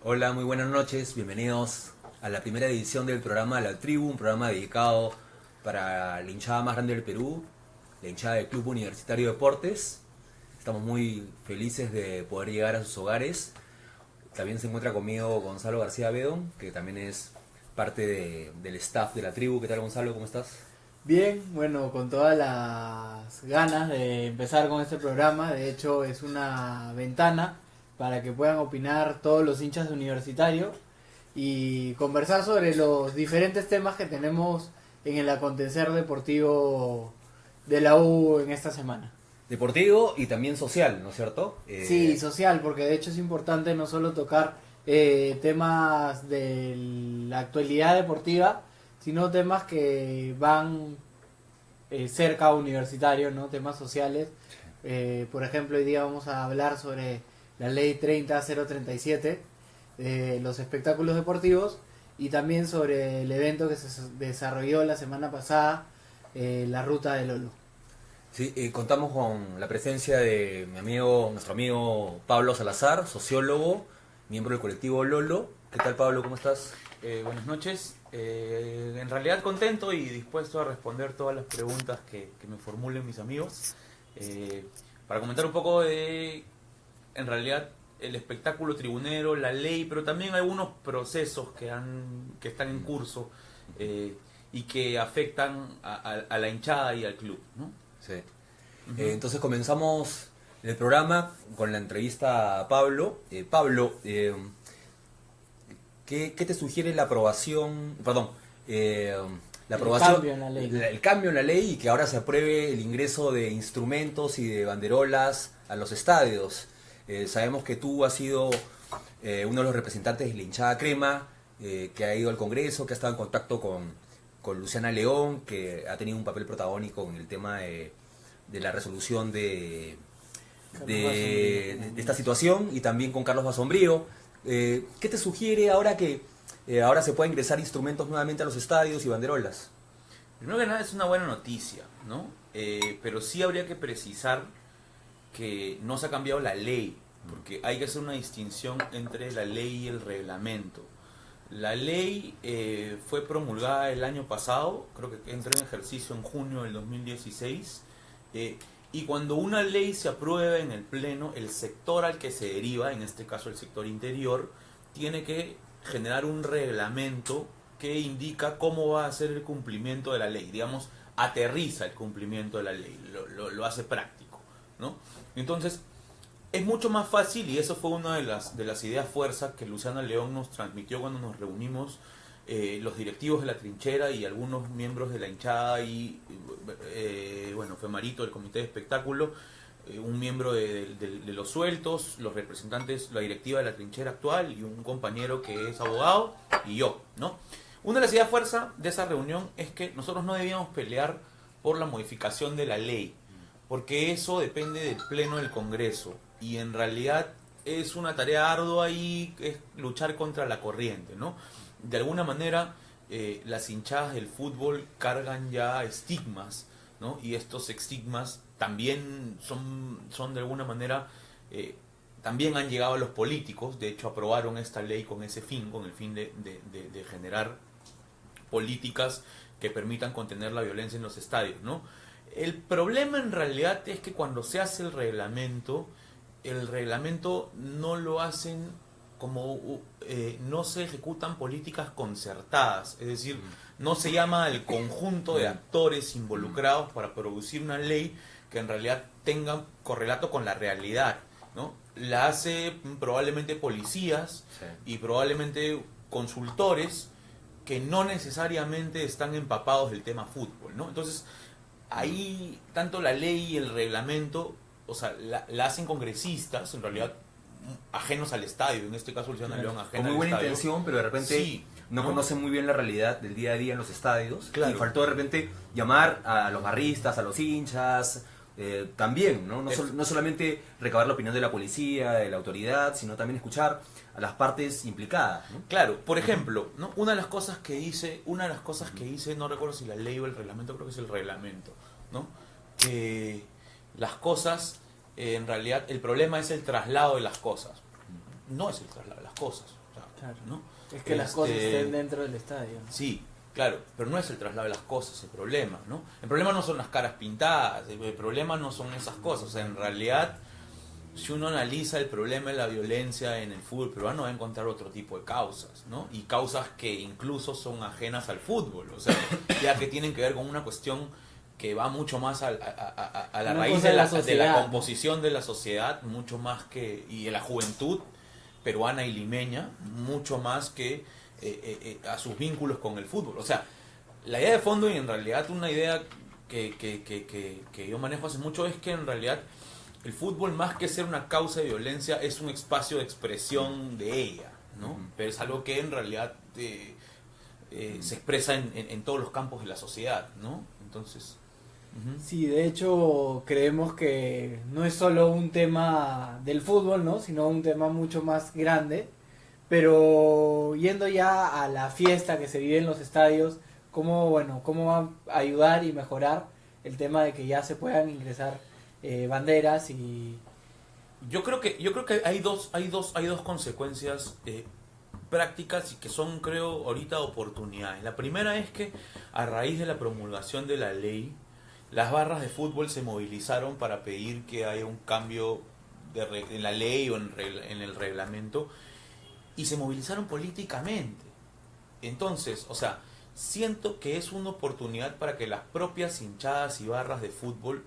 Hola, muy buenas noches, bienvenidos a la primera edición del programa La Tribu, un programa dedicado para la hinchada más grande del Perú, la hinchada del Club Universitario de Deportes. Estamos muy felices de poder llegar a sus hogares. También se encuentra conmigo Gonzalo García Bedón, que también es parte del staff de La Tribu. ¿Qué tal, Gonzalo? ¿Cómo estás? Bien, bueno, con todas las ganas de empezar con este programa. De hecho, es una ventana para que puedan opinar todos los hinchas de Universitario y conversar sobre los diferentes temas que tenemos en el acontecer deportivo de la U en esta semana. Deportivo y también social, ¿no es cierto? Sí, social, porque de hecho es importante no solo tocar temas de la actualidad deportiva, sino temas que van cerca a Universitario, ¿no? Temas sociales. Por ejemplo, hoy día vamos a hablar sobre la ley 30037, los espectáculos deportivos, y también sobre el evento que se desarrolló la semana pasada, la ruta de Lolo. Sí, contamos con la presencia de nuestro amigo Pablo Salazar, sociólogo, miembro del colectivo Lolo. ¿Qué tal, Pablo? ¿Cómo estás? Buenas noches. En realidad contento y dispuesto a responder todas las preguntas que me formulen mis amigos. Para comentar un poco de, en realidad, el espectáculo tribunero, la ley, pero también algunos procesos que están en curso y que afectan a la hinchada y al club, ¿no? Sí. Ujú. Entonces comenzamos el programa con la entrevista a Pablo. Pablo, ¿qué te sugiere la aprobación, perdón, la aprobación, cambio en la ley, ¿no? el cambio en la ley y que ahora se apruebe el ingreso de instrumentos y de banderolas a los estadios? Sabemos que tú has sido uno de los representantes de la hinchada crema, que ha ido al Congreso, que ha estado en contacto con Luciana León, que ha tenido un papel protagónico en el tema de la resolución de esta situación, y también con Carlos Basombrío. ¿Qué te sugiere ahora que ahora se pueden ingresar instrumentos nuevamente a los estadios y banderolas? Primero que nada es una buena noticia, ¿no? Pero sí habría que precisar que no se ha cambiado la ley, porque hay que hacer una distinción entre la ley y el reglamento. La ley fue promulgada el año pasado, creo que entró en ejercicio en junio del 2016, y cuando una ley se aprueba en el Pleno, el sector al que se deriva, en este caso el sector interior, tiene que generar un reglamento que indica cómo va a ser el cumplimiento de la ley, digamos, aterriza el cumplimiento de la ley, lo hace práctico, ¿no? Entonces, es mucho más fácil, y eso fue una de las ideas fuerza que Luciana León nos transmitió cuando nos reunimos los directivos de la trinchera y algunos miembros de la hinchada y, bueno, fue Marito del comité de espectáculo, un miembro de los sueltos, los representantes, la directiva de la trinchera actual y un compañero que es abogado y yo, ¿no? Una de las ideas fuerza de esa reunión es que nosotros no debíamos pelear por la modificación de la ley, porque eso depende del Pleno del Congreso y en realidad es una tarea ardua y es luchar contra la corriente, ¿no? De alguna manera las hinchadas del fútbol cargan ya estigmas, ¿no? Y estos estigmas también son de alguna manera, también han llegado a los políticos. De hecho aprobaron esta ley con ese fin, con el fin de generar políticas que permitan contener la violencia en los estadios, ¿no? El problema en realidad es que cuando se hace el reglamento no lo hacen como no se ejecutan políticas concertadas, es decir, no se llama al conjunto de actores involucrados para producir una ley que en realidad tenga correlato con la realidad, ¿no? La hace probablemente policías y probablemente consultores que no necesariamente están empapados del tema fútbol, ¿no? Entonces, ahí tanto la ley y el reglamento, o sea, la hacen congresistas, en realidad ajenos al estadio, en este caso Luciana León ajena Con muy al buena estadio. intención, pero de repente Sí, no conocen muy bien la realidad del día a día en los estadios. Claro. Y faltó de repente llamar a los barristas, a los hinchas, también, ¿no? No solamente recabar la opinión de la policía, de la autoridad, sino también escuchar a las partes implicadas, ¿no? Claro, por ejemplo, ¿no? Una de las cosas que hice, no recuerdo si la ley o el reglamento, creo que es el reglamento, ¿no? Que las cosas, en realidad, el problema es el traslado de las cosas. no es el traslado de las cosas. O sea, Claro. ¿no? Es que las cosas estén dentro del estadio, ¿no? Sí, claro, pero no es el traslado de las cosas el problema, ¿no? El problema no son las caras pintadas, el problema no son esas cosas. O sea, en realidad, si uno analiza el problema de la violencia en el fútbol peruano, va a encontrar otro tipo de causas, ¿no? Y causas que incluso son ajenas al fútbol, o sea, ya que tienen que ver con una cuestión que va mucho más a la Una raíz cosa de de la la sociedad, ¿no? composición de la sociedad, mucho más que, y de la juventud peruana y limeña, mucho más que a sus vínculos con el fútbol. O sea, la idea de fondo, y en realidad una idea que yo manejo hace mucho, es que en realidad el fútbol, más que ser una causa de violencia, es un espacio de expresión de ella, ¿no? Pero es algo que en realidad se expresa en todos los campos de la sociedad, ¿no? Entonces... Sí, de hecho creemos que no es solo un tema del fútbol, ¿no? Sino un tema mucho más grande. Pero yendo ya a la fiesta que se vive en los estadios, ¿cómo va a ayudar y mejorar el tema de que ya se puedan ingresar banderas y... Yo creo que hay dos consecuencias prácticas y que son, creo, ahorita oportunidades. La primera es que a raíz de la promulgación de la ley, las barras de fútbol se movilizaron para pedir que haya un cambio en la ley o en el reglamento, y se movilizaron políticamente. Entonces, o sea, siento que es una oportunidad para que las propias hinchadas y barras de fútbol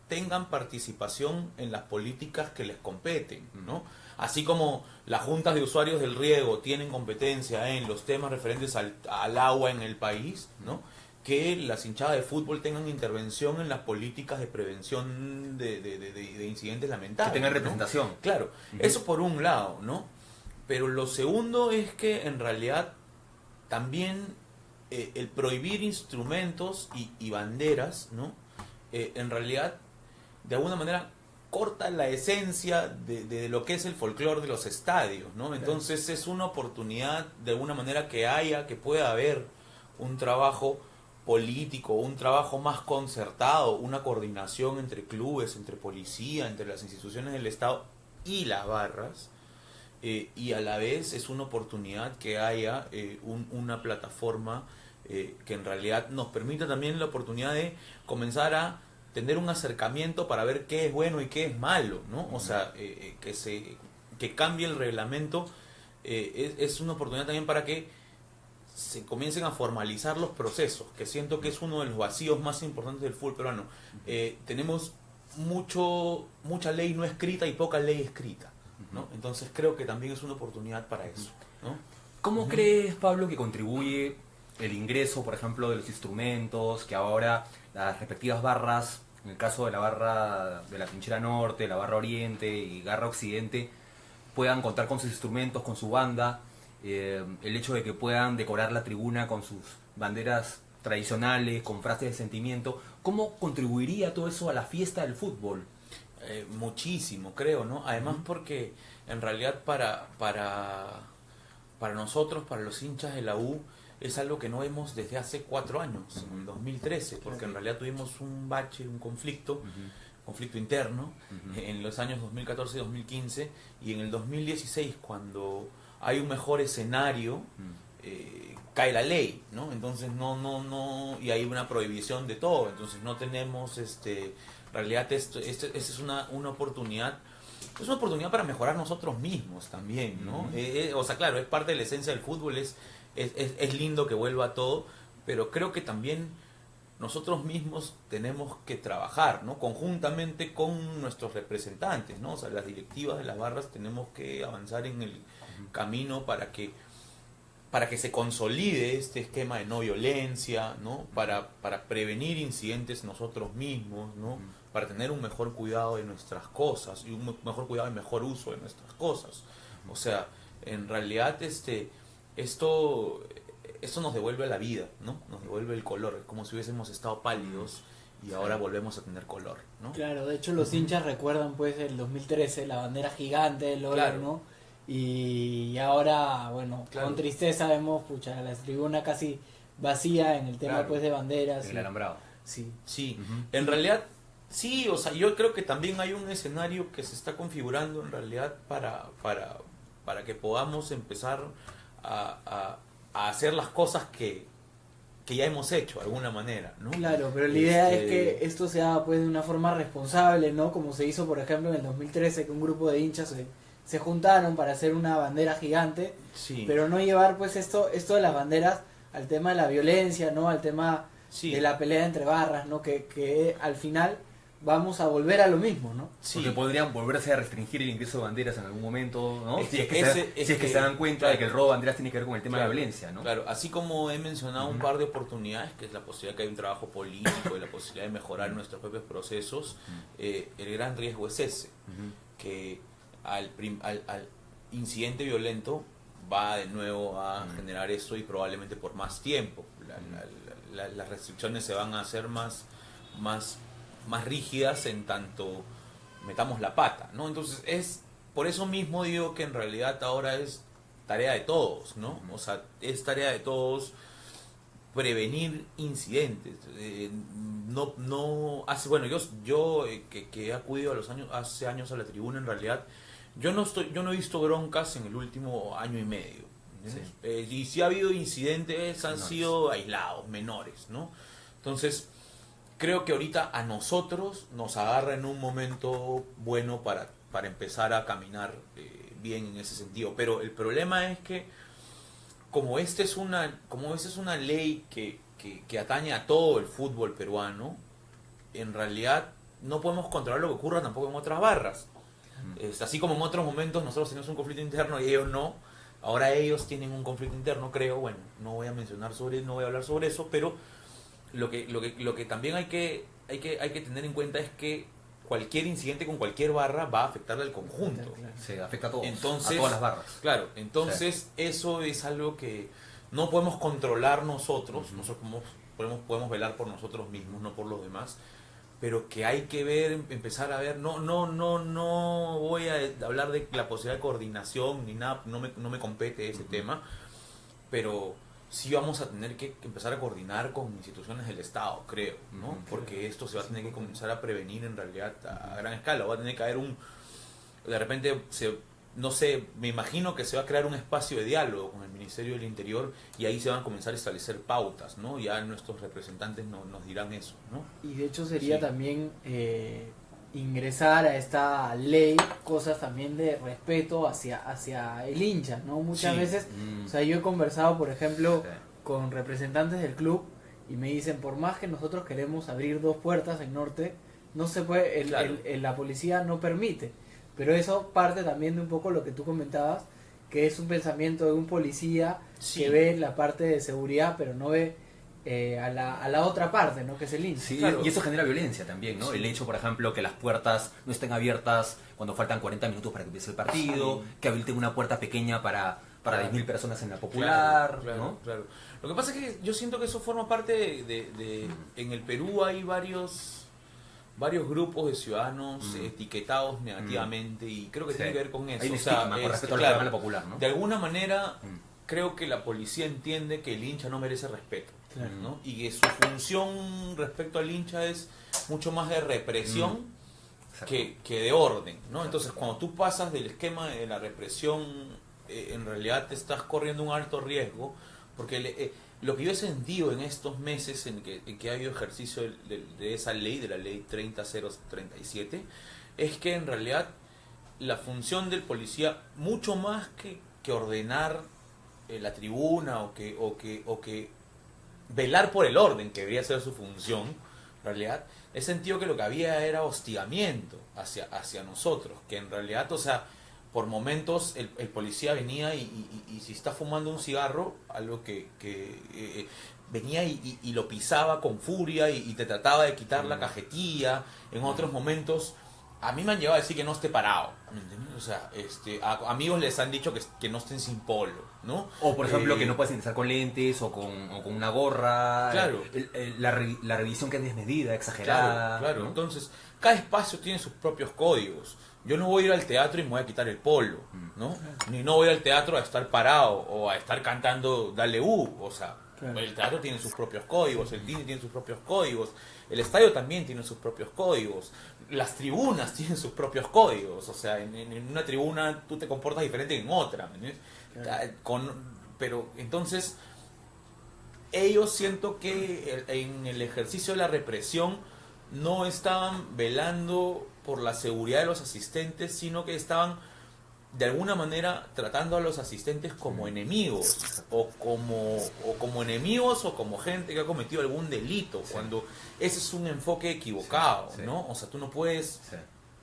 tengan participación en las políticas que les competen, ¿no? Así como las juntas de usuarios del riego tienen competencia en los temas referentes al agua en el país, ¿no? Que las hinchadas de fútbol tengan intervención en las políticas de prevención de incidentes lamentables. Que tengan ¿no? representación. Claro, eso por un lado, ¿no? Pero lo segundo es que en realidad también el prohibir instrumentos y banderas, ¿no? En realidad, de alguna manera, corta la esencia de lo que es el folclore de los estadios, ¿no? Entonces es una oportunidad, de alguna manera, que pueda haber un trabajo político, un trabajo más concertado, una coordinación entre clubes, entre policía, entre las instituciones del Estado y las barras, y a la vez es una oportunidad que haya una plataforma que en realidad nos permita también la oportunidad de comenzar a tener un acercamiento para ver qué es bueno y qué es malo, ¿no? O sea, que cambie el reglamento es una oportunidad también para que se comiencen a formalizar los procesos, que siento que es uno de los vacíos más importantes del fútbol peruano. Tenemos mucha ley no escrita y poca ley escrita, ¿no? Entonces creo que también es una oportunidad para eso, ¿no? ¿Cómo crees, Pablo, que contribuye el ingreso, por ejemplo, de los instrumentos, que ahora las respectivas barras, en el caso de la barra de la Trinchera Norte, la barra Oriente y Garra Occidente, puedan contar con sus instrumentos, con su banda, el hecho de que puedan decorar la tribuna con sus banderas tradicionales, con frases de sentimiento? ¿Cómo contribuiría todo eso a la fiesta del fútbol? Muchísimo, creo, ¿no? Además porque en realidad para nosotros, para los hinchas de la U, es algo que no vemos desde hace 4 años, en el 2013, porque en realidad tuvimos un bache, un conflicto interno en los años 2014 y 2015, y en el 2016, cuando hay un mejor escenario, cae la ley, ¿no? Entonces no, y hay una prohibición de todo, entonces no tenemos, en realidad esta es una oportunidad. Es una oportunidad para mejorar nosotros mismos también, ¿no? O sea, claro, es parte de la esencia del fútbol, es lindo que vuelva todo, pero creo que también nosotros mismos tenemos que trabajar, ¿no? Conjuntamente con nuestros representantes, ¿no? O sea, las directivas de las barras tenemos que avanzar en el camino para que se consolide este esquema de no violencia, ¿no? Para prevenir incidentes nosotros mismos, ¿no? Para tener un mejor cuidado de nuestras cosas y un mejor cuidado y mejor uso de nuestras cosas. O sea, en realidad esto nos devuelve la vida, ¿no? Nos devuelve el color, es como si hubiésemos estado pálidos y ahora volvemos a tener color, ¿no? Claro, de hecho los hinchas recuerdan pues el 2013, la bandera gigante del Lola, Claro. ¿no? Y ahora, bueno, Claro. con tristeza vemos, pucha, la tribuna casi vacía en el tema Claro. pues de banderas. En el alambrado. Sí. Sí, en realidad, sí, o sea, yo creo que también hay un escenario que se está configurando en realidad para para que podamos empezar a hacer las cosas que ya hemos hecho de alguna manera, ¿no? Claro, pero la idea es que esto se haga pues de una forma responsable, ¿no? Como se hizo, por ejemplo, en el 2013, que un grupo de hinchas se juntaron para hacer una bandera gigante, Sí. pero no llevar pues esto de las banderas al tema de la violencia, ¿no? Al tema Sí. de la pelea entre barras, ¿no? Que al final vamos a volver a lo mismo, ¿no? Sí. Porque podrían volverse a restringir el ingreso de banderas en algún momento, ¿no? Es Si que es que, se dan cuenta claro, de que el robo de banderas tiene que ver con el tema claro, de la violencia, ¿no? Claro, así como he mencionado un par de oportunidades, que es la posibilidad que hay un trabajo político y la posibilidad de mejorar nuestros propios procesos, el gran riesgo es ese, que al incidente violento va de nuevo a generar eso y probablemente por más tiempo. Las restricciones se van a hacer más rígidas en tanto metamos la pata, ¿no? Entonces es por eso mismo digo que en realidad ahora es tarea de todos, ¿no? O sea, es tarea de todos prevenir incidentes. Bueno, yo que he acudido hace años a la tribuna, en realidad yo no he visto broncas en el último año y medio. Sí. Y si ha habido incidentes, han sido aislados, menores, ¿no? Entonces, creo que ahorita a nosotros nos agarra en un momento bueno para empezar a caminar bien en ese sentido. Pero el problema es que como esta es una ley que atañe a todo el fútbol peruano, en realidad no podemos controlar lo que ocurra tampoco en otras barras. Así como en otros momentos nosotros tenemos un conflicto interno y ellos no. Ahora ellos tienen un conflicto interno, creo. Bueno, no voy a hablar sobre eso, pero lo que también hay que tener en cuenta es que cualquier incidente con cualquier barra va a afectarle al conjunto. Se afecta a todos, Entonces, a todas las barras. Claro, entonces eso es algo que no podemos controlar nosotros. Nosotros podemos velar por nosotros mismos, no por los demás, pero que hay que ver, empezar a ver. No voy a hablar de la posibilidad de coordinación ni nada, no me compete ese tema, pero sí vamos a tener que empezar a coordinar con instituciones del Estado, creo, ¿no? Porque esto se va a tener que comenzar a prevenir en realidad a gran escala. Va a tener que haber de repente, no sé, me imagino que se va a crear un espacio de diálogo con el Ministerio del Interior y ahí se van a comenzar a establecer pautas, ¿no? Ya nuestros representantes nos dirán eso, ¿no? Y de hecho sería Sí. también ingresar a esta ley cosas también de respeto hacia el hincha, ¿no? Muchas Sí. veces, o sea, yo he conversado, por ejemplo, Sí. con representantes del club y me dicen, por más que nosotros queremos abrir 2 puertas en Norte, no se puede, Claro. la policía no permite. Pero eso parte también de un poco lo que tú comentabas, que es un pensamiento de un policía Sí. que ve la parte de seguridad, pero no ve a la otra parte, ¿no? Que es el hincha. Sí, Claro. y eso genera violencia también, ¿no? Sí. El hecho, por ejemplo, que las puertas no estén abiertas cuando faltan 40 minutos para que empiece el partido, que habiliten una puerta pequeña para 10.000 personas en la popular, Claro, ¿no? claro. Lo que pasa es que yo siento que eso forma parte en el Perú hay varios grupos de ciudadanos etiquetados negativamente y creo que Sí. tiene que ver con eso. Hay un O sea, estigma con respecto al claro, programa popular, ¿no? de alguna manera creo que la policía entiende que el hincha no merece respeto, Claro. ¿no? Y que su función respecto al hincha es mucho más de represión Exacto. que de orden, ¿no? Entonces, cuando tú pasas del esquema de la represión, en realidad te estás corriendo un alto riesgo, porque lo que yo he sentido en estos meses en que ha habido ejercicio de esa ley, de la ley 30037, es que en realidad la función del policía, mucho más que ordenar la tribuna o que velar por el orden, que debería ser su función, en realidad, he sentido que lo que había era hostigamiento hacia nosotros, que en realidad, o sea, por momentos el policía venía y si está fumando un cigarro, algo que venía y lo pisaba con furia y te trataba de quitar la cajetilla. En otros momentos a mí me han llegado a decir que no esté parado, ¿me entiendes? O sea, a amigos les han dicho que no estén sin polo, ¿no? O, por ejemplo, que no puedes ingresar con lentes o con una gorra. Claro. La revisión que es desmedida, exagerada. Claro. ¿no? Entonces, cada espacio tiene sus propios códigos. Yo no voy a ir al teatro y me voy a quitar el polo, ¿no? Ni no voy al teatro a estar parado o a estar cantando Dale O sea, Claro. el teatro tiene sus propios códigos, el cine tiene sus propios códigos, el estadio también tiene sus propios códigos. las tribunas tienen sus propios códigos, o sea, en una tribuna tú te comportas diferente que en otra, ¿me entiendes? Pero entonces ellos siento que en el ejercicio de la represión no estaban velando por la seguridad de los asistentes, sino que estaban de alguna manera tratando a los asistentes como enemigos, o como enemigos o como gente que ha cometido algún delito, cuando ese es un enfoque equivocado, ¿no? O sea, tú no puedes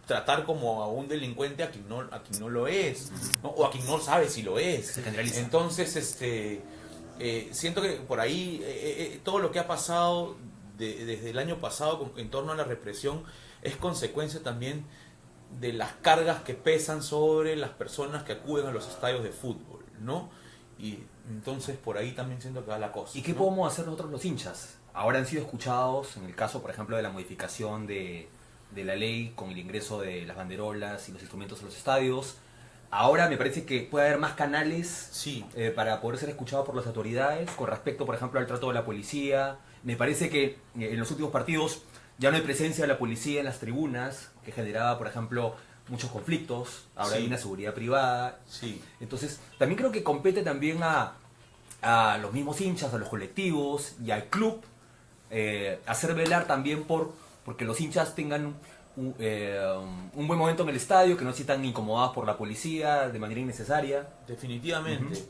tratar como a un delincuente a quien no lo es, ¿no? O a quien no sabe si lo es. Entonces, siento que por ahí todo lo que ha pasado desde el año pasado en torno a la represión es consecuencia también de las cargas que pesan sobre las personas que acuden a los estadios de fútbol, ¿no? Y entonces por ahí también siento que va la cosa. ¿Y qué podemos hacer nosotros los hinchas? Ahora han sido escuchados en el caso, por ejemplo, de la modificación de la ley con el ingreso de las banderolas y los instrumentos a los estadios. Ahora me parece que puede haber más canales para poder ser escuchados por las autoridades con respecto, por ejemplo, al trato de la policía. Me parece que en los últimos partidos ya no hay presencia de la policía en las tribunas, que generaba, por ejemplo, muchos conflictos. Ahora hay una seguridad privada. Entonces, también creo que compete también a los mismos hinchas, a los colectivos y al club, hacer velar también porque los hinchas tengan un buen momento en el estadio, que no se sientan incomodados por la policía de manera innecesaria. Definitivamente.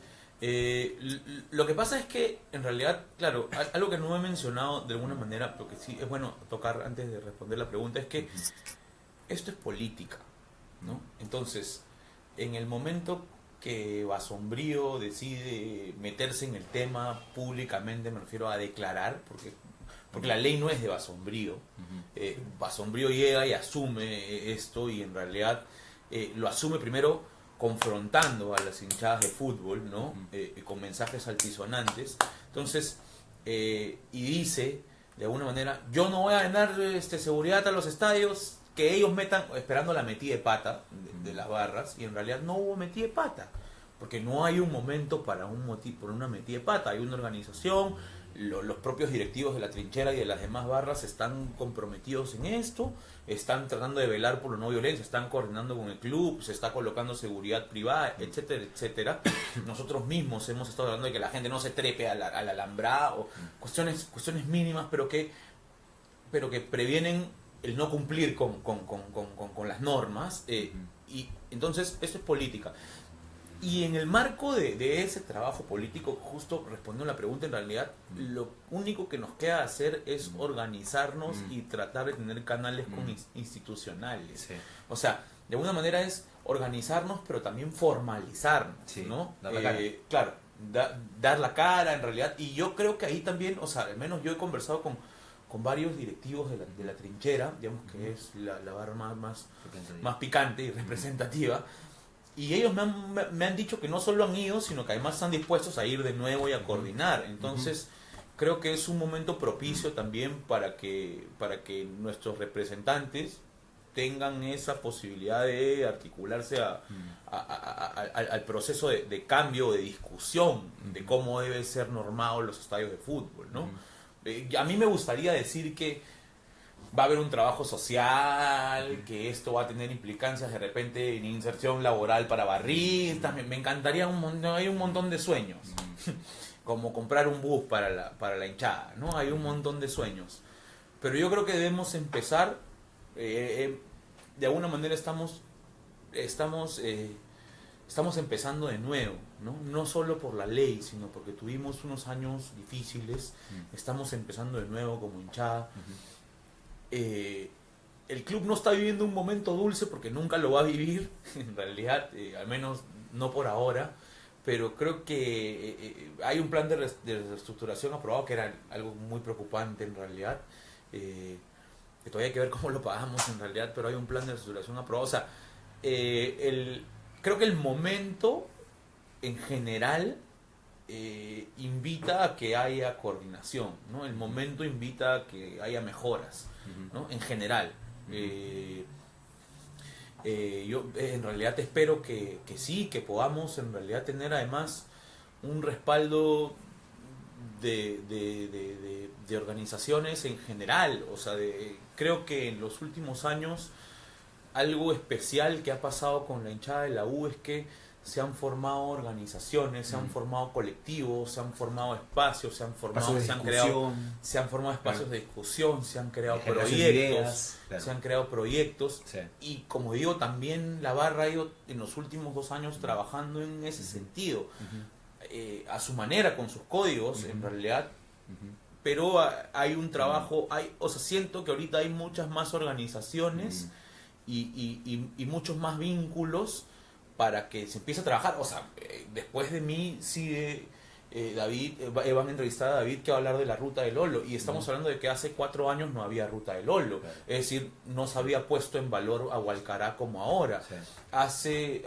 Lo que pasa es que, en realidad, claro, algo que no he mencionado de alguna manera, pero que sí es bueno tocar antes de responder la pregunta, es que esto es política, ¿no? Entonces, en el momento que Basombrío decide meterse en el tema públicamente, me refiero a declarar, porque la ley no es de Basombrío. Basombrío llega y asume esto, y en realidad lo asume primero confrontando a las hinchadas de fútbol, ¿no? Con mensajes altisonantes. Entonces, y dice, de alguna manera, yo no voy a ganar seguridad a los estadios, que ellos metan, esperando la metida de pata de las barras, y en realidad no hubo metida de pata, porque no hay un momento para por una metida de pata. Hay una organización, los propios directivos de la trinchera y de las demás barras están comprometidos en esto, están tratando de velar por la no violencia, están coordinando con el club, se está colocando seguridad privada, etcétera, etcétera. Nosotros mismos hemos estado hablando de que la gente no se trepe al alambrado, cuestiones mínimas, pero que previenen el no cumplir con las normas, y entonces eso es política. Y en el marco de ese trabajo político, justo respondiendo a la pregunta, en realidad lo único que nos queda hacer es organizarnos y tratar de tener canales institucionales. O sea, de alguna manera es organizarnos, pero también formalizarnos, ¿no? Dar la cara. Claro, dar la cara en realidad. Y yo creo que ahí también, o sea, al menos yo he conversado con varios directivos de la trinchera, digamos que es la barra más picante y representativa. Y ellos me han dicho que no solo han ido, sino que además están dispuestos a ir de nuevo y a coordinar. Entonces, creo que es un momento propicio también para que nuestros representantes tengan esa posibilidad de articularse al proceso de cambio, de discusión, de cómo debe ser normado los estadios de fútbol, ¿no? A mí me gustaría decir que va a haber un trabajo social, que esto va a tener implicancias de repente en inserción laboral para barristas. Me encantaría hay un montón de sueños, como comprar un bus para la hinchada, ¿no? Hay un montón de sueños, pero yo creo que debemos empezar, de alguna manera estamos empezando de nuevo, ¿no? No solo por la ley, sino porque tuvimos unos años difíciles. Estamos empezando de nuevo como hinchada. El club no está viviendo un momento dulce, porque nunca lo va a vivir, en realidad, al menos no por ahora, pero creo que hay un plan de reestructuración aprobado, que era algo muy preocupante en realidad, que todavía hay que ver cómo lo pagamos en realidad, pero hay un plan de reestructuración aprobado. O sea, creo que el momento en general invita a que haya coordinación, ¿no? El momento invita a que haya mejoras, ¿no? En general. Yo en realidad espero que sí, que podamos en realidad tener además un respaldo de organizaciones en general. O sea, creo que en los últimos años algo especial que ha pasado con la hinchada de la U es que se han formado organizaciones, se han formado colectivos, se han formado espacios, se han formado espacios de discusión, se han creado proyectos, se han creado proyectos. Sí. Y como digo, también la barra ha ido en los últimos 2 años trabajando en ese sentido, a su manera, con sus códigos, en realidad. Pero hay un trabajo, o sea, siento que ahorita hay muchas más organizaciones y muchos más vínculos para que se empiece a trabajar. O sea, después de mí sigue David, van a entrevistar a David que va a hablar de la ruta del Lolo, y estamos hablando de que hace 4 años no había ruta del Lolo, es decir, no se había puesto en valor a Hualcará como ahora. Hace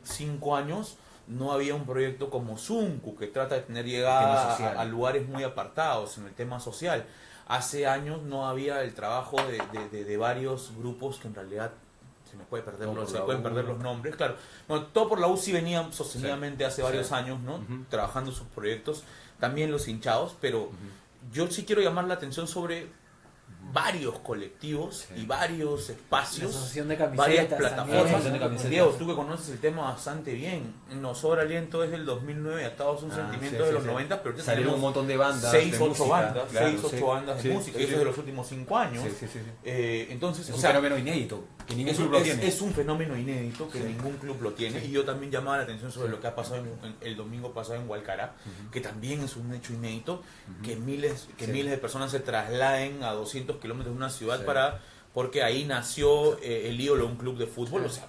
5 años no había un proyecto como Zuncu, que trata de tener llegada a lugares muy apartados en el tema social. Hace años no había el trabajo de varios grupos que en realidad se pueden perder los nombres, claro. Bueno, todo por la U sí venía sostenidamente hace varios años, ¿no? Trabajando sus proyectos, también los hinchados, pero yo sí quiero llamar la atención sobre varios colectivos y varios espacios, varias plataformas. Diego, tú que conoces el tema bastante bien, Nos Sobra Aliento desde el 2009, Atados a un Sentimiento de los 90, pero salieron un montón de bandas, 6-8 bandas de música, y eso es de los últimos 5 años. Entonces, es un fenómeno inédito, que ningún club lo tiene. Es un fenómeno inédito que ningún club lo tiene, y yo también llamaba la atención sobre lo que ha pasado el domingo pasado en Hualcará, que también es un hecho inédito, que miles de personas se trasladen a 200 kilómetros de una ciudad porque ahí nació el ídolo de un club de fútbol. O sea,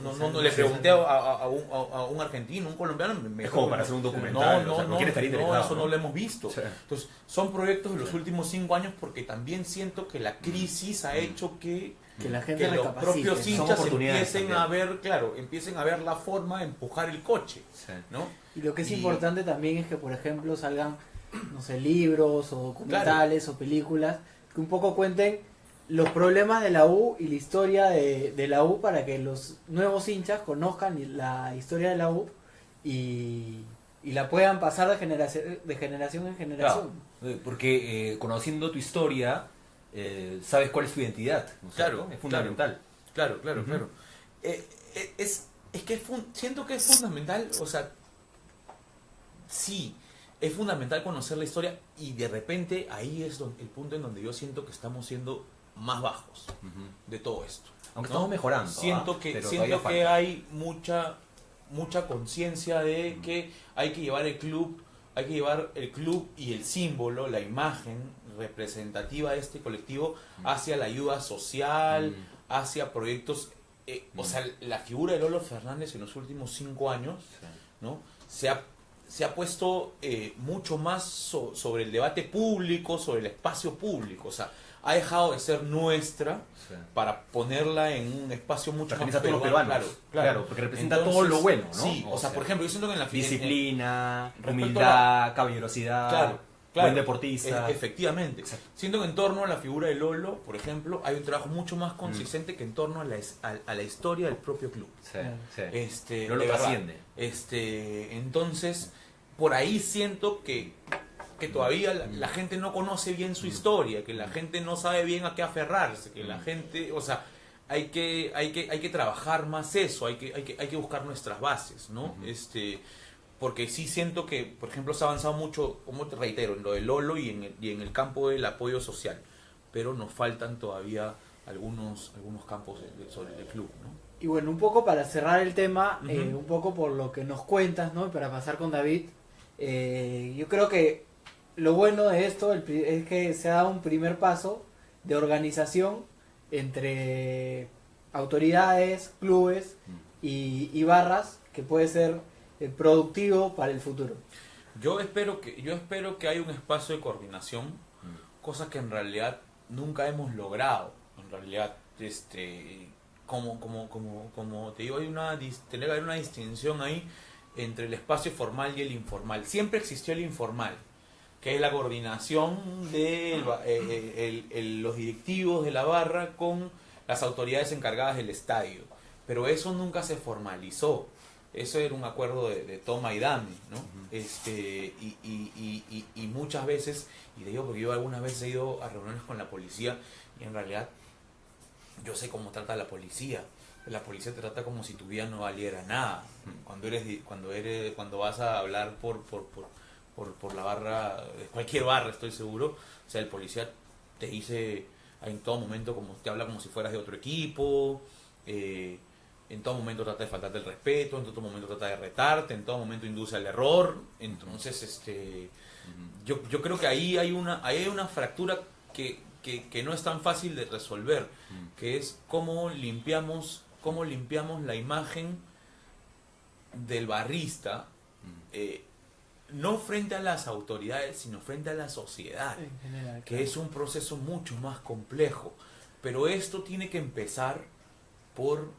no le pregunté a un argentino, un colombiano, es como para hacer un documental, eso no lo hemos visto. Entonces, son proyectos de los últimos 5 años, porque también siento que la crisis ha hecho que la gente los propios hinchas empiecen a ver la forma de empujar el coche, ¿no? Y lo que es importante también es que, por ejemplo, salgan, no sé, libros o documentales o películas que un poco cuenten los problemas de la U y la historia de la U, para que los nuevos hinchas conozcan la historia de la U y la puedan pasar de generación en generación. Claro, porque conociendo tu historia, sabes cuál es tu identidad, ¿no es cierto? Es fundamental. Claro. Siento que es fundamental, o sea, sí, es fundamental conocer la historia, y de repente ahí es el punto en donde yo siento que estamos siendo más bajos de todo esto. Aunque estamos mejorando. Siento que hay mucha conciencia de que hay que llevar el club y el símbolo, la imagen representativa de este colectivo hacia la ayuda social, hacia proyectos. O sea, la figura de Lolo Fernández en los últimos 5 años, ¿no? se ha puesto mucho más sobre el debate público, sobre el espacio público. O sea, ha dejado de ser nuestra para ponerla en un espacio mucho más peruano. Claro, porque representa todo lo bueno, ¿no? Sí, o sea, por ejemplo, yo siento que en la disciplina, humildad, caballerosidad, buen deportista. Efectivamente. Exacto. Siento que en torno a la figura de Lolo, por ejemplo, hay un trabajo mucho más consistente que en torno a la historia del propio club. Lolo trasciende. Entonces, por ahí siento que todavía la gente no conoce bien su historia, que la gente no sabe bien a qué aferrarse, que la gente, o sea, hay que trabajar más eso, hay que buscar nuestras bases, ¿no? Porque sí siento que, por ejemplo, se ha avanzado mucho, como te reitero, en lo de Lolo y en el campo del apoyo social, pero nos faltan todavía algunos campos sobre el club, ¿no? Y bueno, un poco para cerrar el tema, un poco por lo que nos cuentas, ¿no? Para pasar con David, yo creo que lo bueno de esto es que se ha dado un primer paso de organización entre autoridades, clubes y barras, que puede ser productivo para el futuro. Yo espero que haya un espacio de coordinación, cosa que en realidad nunca hemos logrado. En realidad, como te digo, tiene que haber una distinción ahí entre el espacio formal y el informal. Siempre existió el informal, que es la coordinación de los directivos de la barra con las autoridades encargadas del estadio, pero eso nunca se formalizó. eso era un acuerdo de toma y dame, ¿no? Y muchas veces, y te digo porque yo algunas veces he ido a reuniones con la policía y en realidad yo sé cómo trata la policía. La policía te trata como si tu vida no valiera nada. Cuando vas a hablar por la barra, cualquier barra estoy seguro, o sea, el policía te dice en todo momento, como te habla como si fueras de otro equipo, en todo momento trata de faltarte el respeto, en todo momento trata de retarte, en todo momento induce al error. Entonces yo creo que ahí hay una fractura que no es tan fácil de resolver, que es cómo limpiamos la imagen del barrista, no frente a las autoridades, sino frente a la sociedad, En general, que claro. es un proceso mucho más complejo. Pero esto tiene que empezar por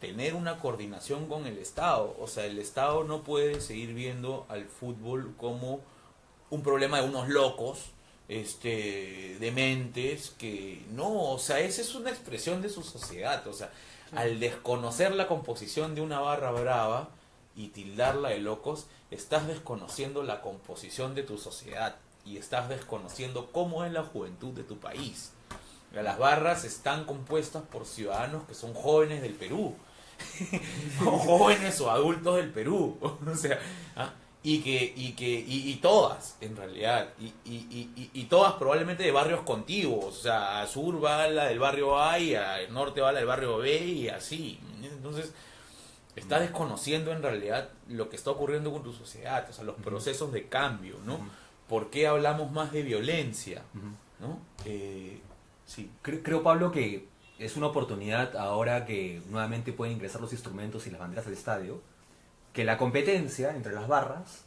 tener una coordinación con el Estado. O sea, el Estado no puede seguir viendo al fútbol como un problema de unos locos, dementes, que no, o sea, esa es una expresión de su sociedad. O sea, al desconocer la composición de una barra brava y tildarla de locos, estás desconociendo la composición de tu sociedad y estás desconociendo cómo es la juventud de tu país. Las barras están compuestas por ciudadanos que son jóvenes del Perú, o jóvenes o adultos del Perú, o sea, y todas, en realidad, y todas probablemente de barrios contiguos, o sea, a sur va la del barrio A y al norte va la del barrio B y así. Entonces, estás desconociendo en realidad lo que está ocurriendo con tu sociedad, o sea, los procesos de cambio, ¿no? ¿Por qué hablamos más de violencia? ¿No? Sí. Creo, Pablo, que es una oportunidad ahora que nuevamente pueden ingresar los instrumentos y las banderas al estadio, que la competencia entre las barras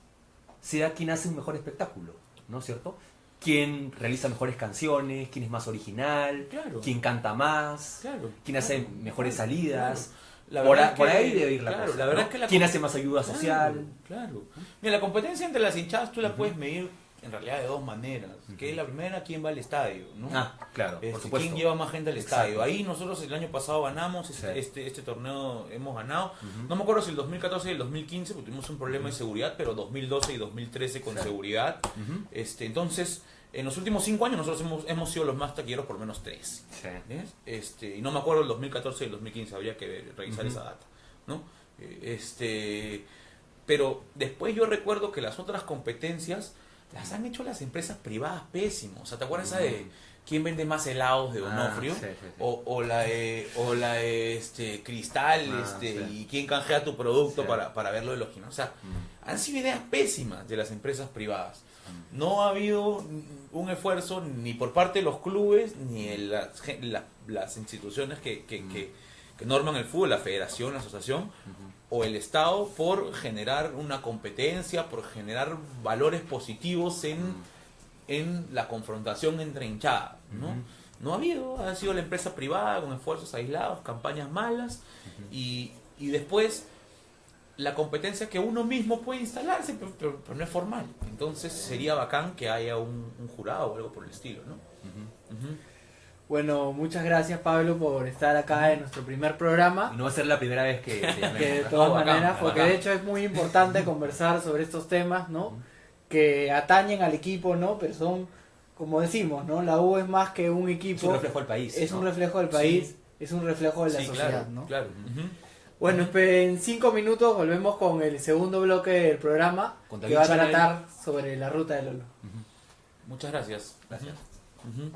sea quien hace un mejor espectáculo, ¿no es cierto? Quién realiza mejores canciones, quién es más original, Claro. quién canta más, Claro, quién hace mejores salidas. La Por, verdad es por que- ahí debe ir la claro, cosa, la verdad ¿no? es que la ¿Quién com- hace más ayuda social? Claro. Mira, la competencia entre las hinchadas tú la puedes medir en realidad de dos maneras. Que es la primera, quién va al estadio, ¿no? Ah, claro, por supuesto. ¿Quién lleva más gente al Exacto. estadio? Ahí nosotros el año pasado ganamos, Sí. este torneo hemos ganado. No me acuerdo si el 2014 y el 2015, porque tuvimos un problema de seguridad, pero 2012 y 2013 con Sí. seguridad. Entonces, en los últimos 5 años nosotros hemos sido los más taquilleros por menos 3. Sí. Y no me acuerdo el 2014 y el 2015, habría que revisar esa data, ¿no? Pero después yo recuerdo que las otras competencias las han hecho las empresas privadas pésimos. O sea, ¿te acuerdas esa de quién vende más helados de Donofrio? Sí. O la de Cristal, Sí. y quién canjea tu producto Sí. para verlo de los chinos. O sea, han sido ideas pésimas de las empresas privadas. No ha habido un esfuerzo ni por parte de los clubes ni de las instituciones que norman el fútbol, la federación, la asociación, o el Estado, por generar una competencia, por generar valores positivos en la confrontación entre hinchadas, ¿no? No ha habido, ha sido la empresa privada con esfuerzos aislados, campañas malas, y después la competencia que uno mismo puede instalarse, pero no es formal. Entonces sería bacán que haya un jurado o algo por el estilo, ¿no? Bueno, muchas gracias Pablo por estar acá en nuestro primer programa. Y no va a ser la primera vez que te llamemos, Que de ¿no? todas bacán, maneras, porque bacán. de hecho es muy importante conversar sobre estos temas, ¿no? Que atañen al equipo, ¿no? Pero son, como decimos, ¿no? La U es más que un equipo. Es un reflejo del país. Es ¿no? un reflejo del país, Sí. es un reflejo de la Sí, sociedad, claro, ¿no? claro. Bueno, en 5 minutos volvemos con el segundo bloque del programa, Con que David va a Chanel. tratar sobre la ruta de Lolo. Muchas gracias. Gracias. Ujú.